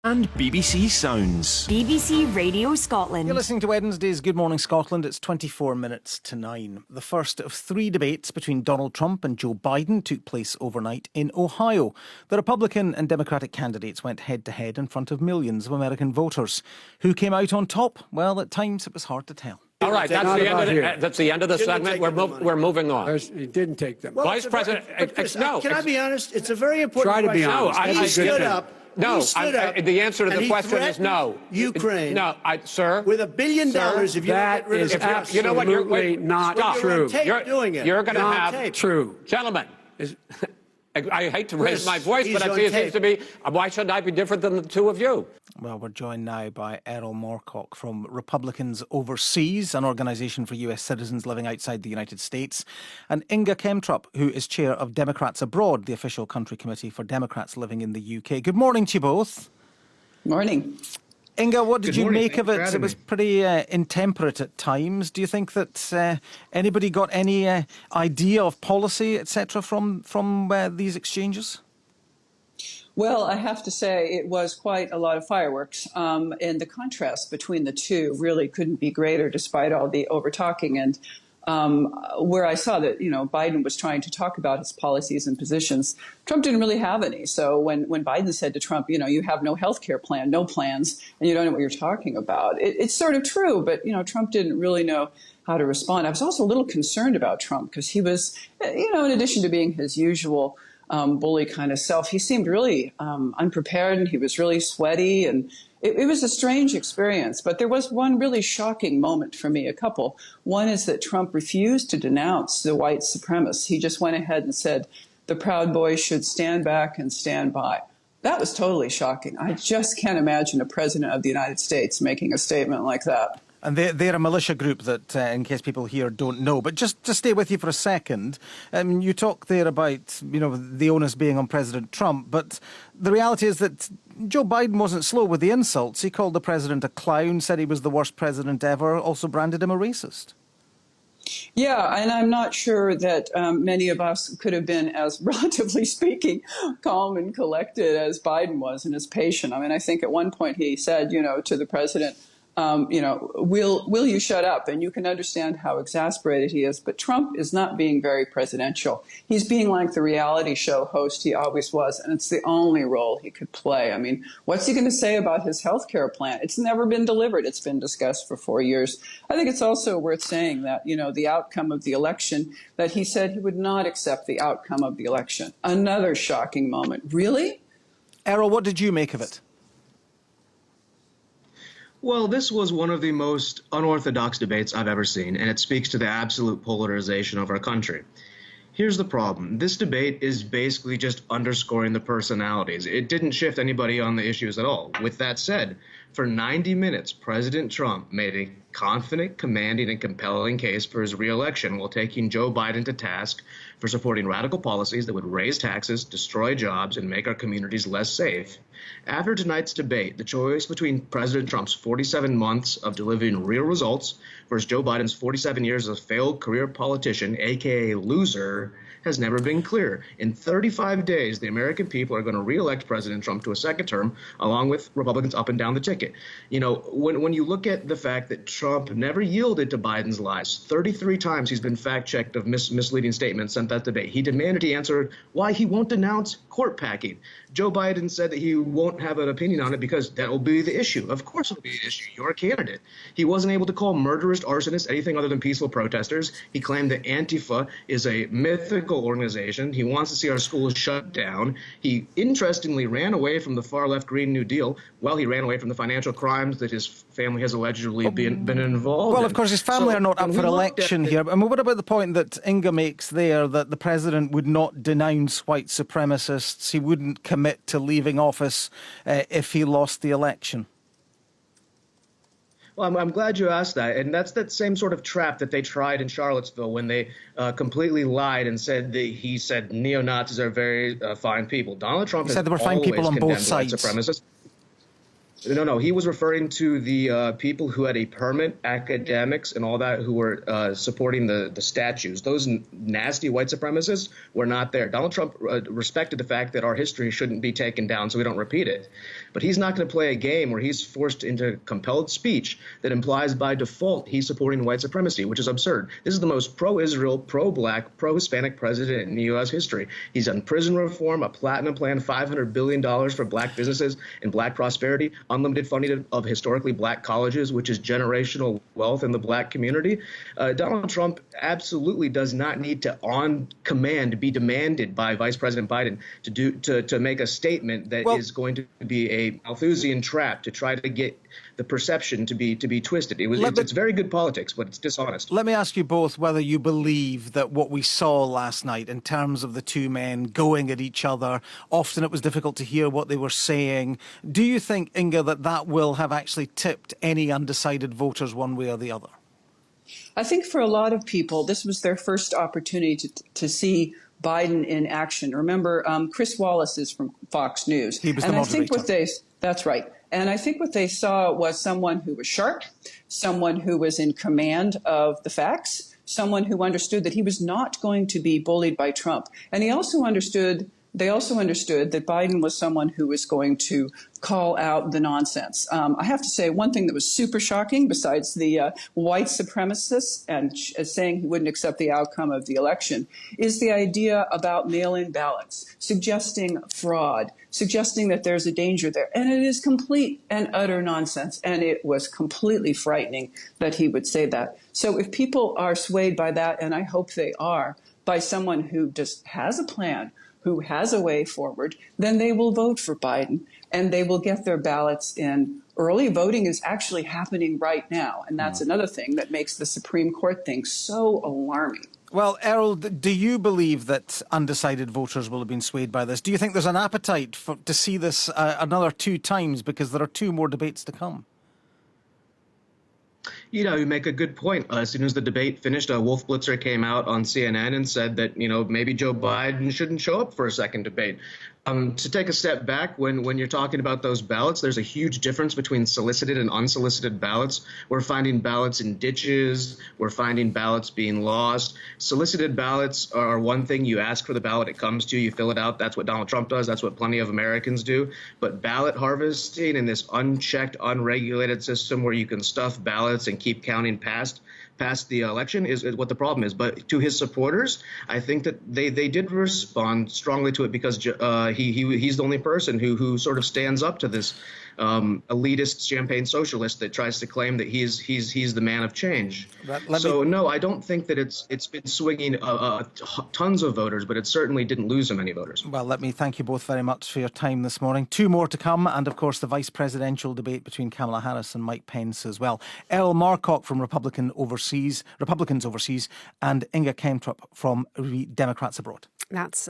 And BBC Sounds. BBC Radio Scotland. You're listening to Wednesday's Good Morning Scotland. It's 24 minutes to 9. The first of three debates between Donald Trump and Joe Biden took place overnight in Ohio. The Republican and Democratic candidates went head-to-head in front of millions of American voters. Who came out on top? Well, at times it was hard to tell. All right, that's the end of the segment. We're moving on. He didn't take them. Well, Vice President, no. Can I be honest? It's a very important Try to be question. honest. He stood up. No, the answer to and the question is no. Ukraine. No, sir. With $1 billion, if you that get rid is of absolutely not true. You're doing it. You're going to have true. Gentlemen. I hate to raise my voice, but it seems to be, why should I be different than the two of you? Well, we're joined now by Erol Morkoç from Republicans Overseas, an organisation for US citizens living outside the United States, and Inge Kjemtrup, who is chair of Democrats Abroad, the official country committee for Democrats living in the UK. Good morning to you both. Morning. Inge, what did you make of it? It was pretty intemperate at times. Do you think that anybody got any idea of policy, etc., from these exchanges? Well, I have to say it was quite a lot of fireworks, and the contrast between the two really couldn't be greater despite all the over-talking. And where I saw that, Biden was trying to talk about his policies and positions, Trump didn't really have any. So when Biden said to Trump, you have no health care plan, no plans, and you don't know what you're talking about, it's sort of true. But, Trump didn't really know how to respond. I was also a little concerned about Trump because he was, in addition to being his usual bully kind of self, he seemed really unprepared, and he was really sweaty, and it was a strange experience. But there was one really shocking moment for me, a couple. One is that Trump refused to denounce the white supremacists. He just went ahead and said the Proud Boys should stand back and stand by. That was totally shocking. I just can't imagine a president of the United States making a statement like that. And they're a militia group that, in case people here don't know. But just to stay with you for a second, you talk there about, the onus being on President Trump. But the reality is that Joe Biden wasn't slow with the insults. He called the president a clown, said he was the worst president ever, also branded him a racist. Yeah, and I'm not sure that many of us could have been as, relatively speaking, calm and collected as Biden was and as patient. I mean, I think at one point he said, to the president, will you shut up? And you can understand how exasperated he is. But Trump is not being very presidential. He's being like the reality show host he always was, and it's the only role he could play. I mean, what's he going to say about his health care plan? It's never been delivered. It's been discussed for 4 years. I think it's also worth saying that, the outcome of the election, that he said he would not accept the outcome of the election. Another shocking moment. Really? Erol, what did you make of it? Well, this was one of the most unorthodox debates I've ever seen, and it speaks to the absolute polarization of our country. Here's the problem. This debate is basically just underscoring the personalities. It didn't shift anybody on the issues at all. With that said, for 90 minutes, President Trump made a confident, commanding, and compelling case for his reelection while taking Joe Biden to task for supporting radical policies that would raise taxes, destroy jobs, and make our communities less safe. After tonight's debate, the choice between President Trump's 47 months of delivering real results versus Joe Biden's 47 years as a failed career politician, a.k.a. loser, has never been clearer. In 35 days, the American people are going to reelect President Trump to a second term, along with Republicans up and down the ticket. When you look at the fact that Trump never yielded to Biden's lies, 33 times he's been fact-checked of misleading statements since that debate. He demanded he answer why he won't denounce court packing. Joe Biden said that he won't have an opinion on it because that will be the issue. Of course it will be an issue. You're a candidate. He wasn't able to call murderous arsonists anything other than peaceful protesters. He claimed that Antifa is a mythical organization. He wants to see our schools shut down. He interestingly ran away from the far-left Green New Deal while he ran away from the financial crimes that his family has allegedly been involved in. Well, of course, his family are not up for election here. I mean, what about the point that Inge makes there, that the president would not denounce white supremacists, he wouldn't commit to leaving office if he lost the election? Well, I'm glad you asked that. And that's that same sort of trap that they tried in Charlottesville when they completely lied and said that he said neo-Nazis are very fine people. Donald Trump said there were fine people on both sides. Supremacists. No, he was referring to the people who had a permit, academics, and all that, who were supporting the statues. Those nasty white supremacists were not there. Donald Trump respected the fact that our history shouldn't be taken down so we don't repeat it. But he's not going to play a game where he's forced into compelled speech that implies by default he's supporting white supremacy, which is absurd. This is the most pro-Israel, pro-black, pro-Hispanic president in U.S. history. He's done prison reform, a platinum plan, $500 billion for black businesses and black prosperity, unlimited funding of historically black colleges, which is generational wealth in the black community. Donald Trump absolutely does not need to, on command, be demanded by Vice President Biden to make a statement that is going to be a Malthusian trap to try to get the perception to be twisted. It's very good politics, but it's dishonest. Let me ask you both whether you believe that what we saw last night in terms of the two men going at each other, often it was difficult to hear what they were saying. Do you think, Inge, that will have actually tipped any undecided voters one way or the other? I think for a lot of people, this was their first opportunity to see Biden in action. Remember, Chris Wallace is from Fox News. He was the moderator. That's right. And I think what they saw was someone who was sharp, someone who was in command of the facts, someone who understood that he was not going to be bullied by Trump. And they also understood that Biden was someone who was going to call out the nonsense. I have to say, one thing that was super shocking, besides the white supremacists and saying he wouldn't accept the outcome of the election, is the idea about mail-in ballots, suggesting fraud, suggesting that there's a danger there. And it is complete and utter nonsense. And it was completely frightening that he would say that. So if people are swayed by that, and I hope they are, by someone who just has a plan, who has a way forward, then they will vote for Biden and they will get their ballots in. Early voting is actually happening right now. And that's another thing that makes the Supreme Court thing so alarming. Well, Errol, do you believe that undecided voters will have been swayed by this? Do you think there's an appetite to see this another 2 times because there are 2 more debates to come? You make a good point. As soon as the debate finished, Wolf Blitzer came out on CNN and said that, maybe Joe Biden shouldn't show up for a second debate. To take a step back, when you're talking about those ballots, there's a huge difference between solicited and unsolicited ballots. We're finding ballots in ditches. We're finding ballots being lost. Solicited ballots are one thing. You ask for the ballot, it comes to you, you fill it out. That's what Donald Trump does. That's what plenty of Americans do. But ballot harvesting in this unchecked, unregulated system where you can stuff ballots and keep counting past the election is what the problem is. But to his supporters, I think that they did respond strongly to it because he's the only person who sort of stands up to this elitist champagne socialist that tries to claim that he's the man of change. No, I don't think that it's been swinging tons of voters, but it certainly didn't lose many voters. Well, let me thank you both very much for your time this morning. 2 more to come, and of course the vice presidential debate between Kamala Harris and Mike Pence as well. Erol Morkoç from Republicans Overseas, and Inge Kjemtrup from Democrats Abroad. That's